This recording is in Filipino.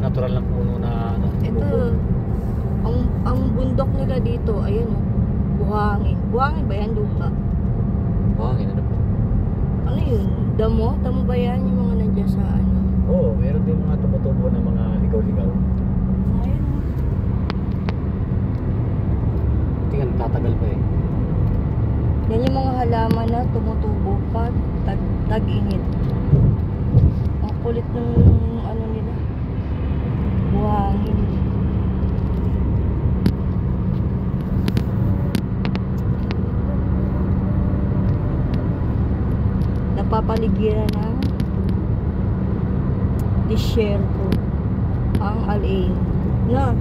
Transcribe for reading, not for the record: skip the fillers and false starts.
natural na puno na ano. Ito, ang bundok nila dito, ayan o, buhangin. Buhangin ba yan, lupa? Buhangin, ano po? Ano yun? Damo? Damo ba yan yung mga nandiyan sa ano? Oo, meron din mga tumutubo na mga ligaw-ligaw. Ayan o. Tingnan, tatagal pa eh. Yan yung mga halaman na tumutubo pa tag-init. Ang kulit ng ano nila. Buhangin. Napapaligiran ng disyerto ang Al-Ain na